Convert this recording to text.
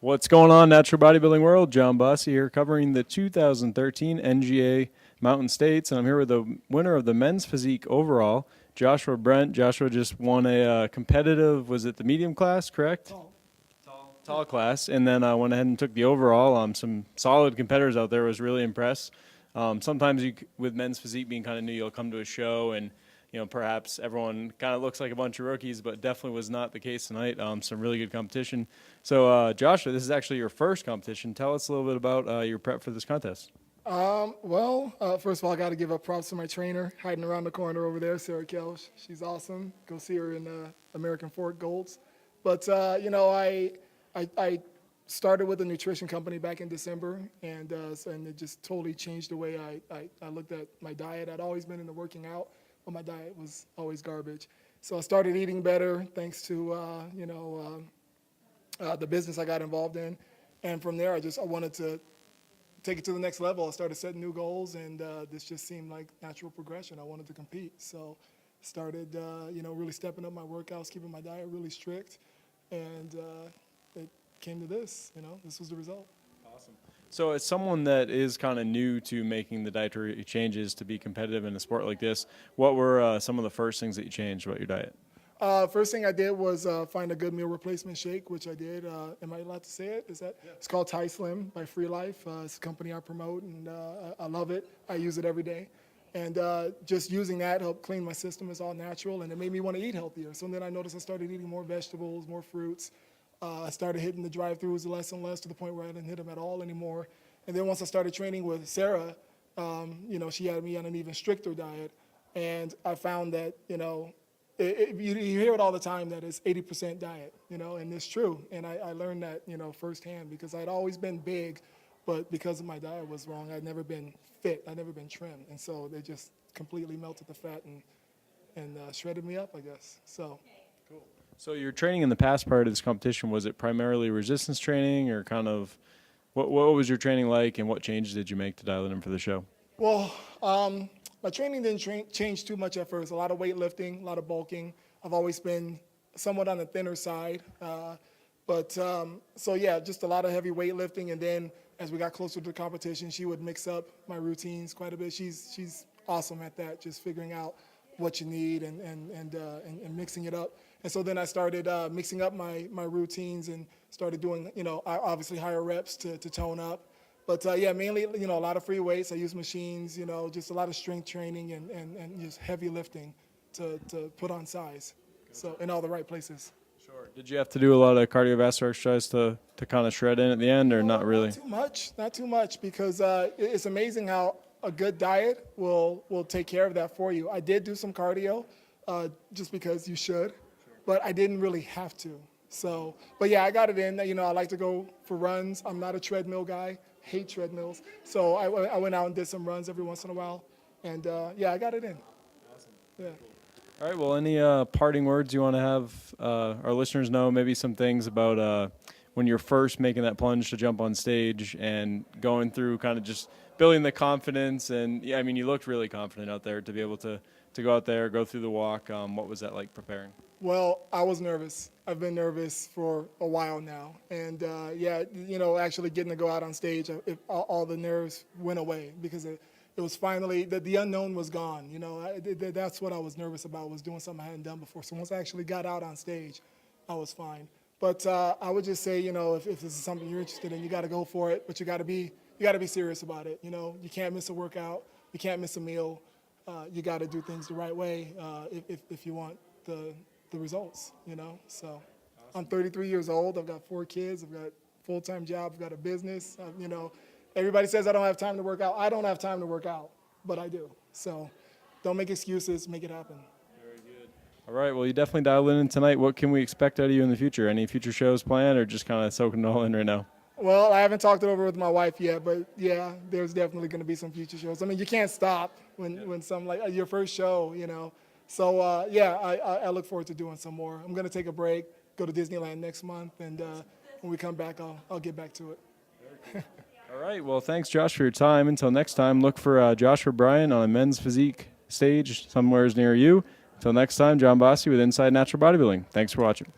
What's going on, natural bodybuilding world? John Bossy here covering the 2013 NGA Mountain States, and I'm here with the winner of the men's physique overall, Joshua Brent. Joshua just won a competitive, was it the medium class, correct? Tall class, and then went ahead and took the overall. Some solid competitors out there. Was really impressed. Sometimes with men's physique being kind of new, you'll come to a show and perhaps everyone kind of looks like a bunch of rookies, but definitely was not the case tonight. Some really good competition. So, Joshua, this is actually your first competition. Tell us a little bit about your prep for this contest. First of all, I got to give up props to my trainer, hiding around the corner over there, Sarah Kelch. She's awesome. Go see her in American Fork Golds. But, I started with a nutrition company back in December, and it just totally changed the way I looked at my diet. I'd always been into working out, but my diet was always garbage. So I started eating better thanks to, the business I got involved in. And from there, I wanted to take it to the next level. I started setting new goals, and this just seemed like natural progression. I wanted to compete. So started, really stepping up my workouts, keeping my diet really strict, and it came to this. This was the result. Awesome. So as someone that is kind of new to making the dietary changes to be competitive in a sport like this, what were some of the first things that you changed about your diet? First thing I did was find a good meal replacement shake, which I did. Am I allowed to say it? Is that? Yeah. It's called Thai Slim by Free Life. It's a company I promote, and I love it. I use it every day. And just using that helped clean my system. It's all natural, and it made me want to eat healthier. So then I noticed I started eating more vegetables, more fruits. I started hitting the drive-thrus less and less to the point where I didn't hit them at all anymore. And then once I started training with Sarah, she had me on an even stricter diet. And I found that, you hear it all the time that it's 80% diet, and it's true. And I learned that, firsthand, because I'd always been big, but because of my diet was wrong, I'd never been fit. I'd never been trimmed. And so they just completely melted the fat and shredded me up, I guess. So. Cool. So your training in the past part of this competition, was it primarily resistance training, or kind of what was your training like, and what changes did you make to dial it in for the show? Well, my training didn't change too much at first. A lot of weightlifting, a lot of bulking. I've always been somewhat on the thinner side. Just a lot of heavy weightlifting. And then as we got closer to the competition, she would mix up my routines quite a bit. She's awesome at that, just figuring out what you need and mixing it up. And so then I started mixing up my routines and started doing, obviously higher reps to tone up. But mainly, a lot of free weights. I use machines, just a lot of strength training and just heavy lifting to put on size. So in all the right places. Sure. Did you have to do a lot of cardiovascular exercise to kind of shred in at the end, or not really? Not too much, because it's amazing how a good diet will take care of that for you. I did do some cardio just because you should, but I didn't really have to. So, but yeah, I got it in. I like to go for runs. I'm not a treadmill guy. Hate treadmills. So I went out and did some runs every once in a while. And I got it in. Awesome. Yeah. All right, well, any parting words you want to have our listeners know, maybe some things about when you're first making that plunge to jump on stage and going through kind of just building the confidence. And yeah, I mean, you looked really confident out there to be able to go out there, go through the walk. What was that like preparing? Well, I was nervous. I've been nervous for a while now. And actually getting to go out on stage, all the nerves went away, because it was finally, the unknown was gone. That's what I was nervous about, was doing something I hadn't done before. So once I actually got out on stage, I was fine. But I would just say, if this is something you're interested in, you got to go for it. But you got to be serious about it. You can't miss a workout. You can't miss a meal. You got to do things the right way if you want the results. So awesome. I'm 33 years old. I've got 4 kids. I've got a full-time job. I've got a business. Everybody says I don't have time to work out. I don't have time to work out, but I do. So don't make excuses. Make it happen. Very good. All right. Well, you definitely dialed in tonight. What can we expect out of you in the future? Any future shows planned, or just kind of soaking it all in right now? Well, I haven't talked it over with my wife yet, but yeah, there's definitely going to be some future shows. I mean, you can't stop when some, like your first show, So, I look forward to doing some more. I'm going to take a break, go to Disneyland next month, and when we come back, I'll get back to it. All right. Well, thanks, Josh, for your time. Until next time, look for Joshua Bryan on a men's physique stage somewhere near you. Until next time, John Bossy with Inside Natural Bodybuilding. Thanks for watching.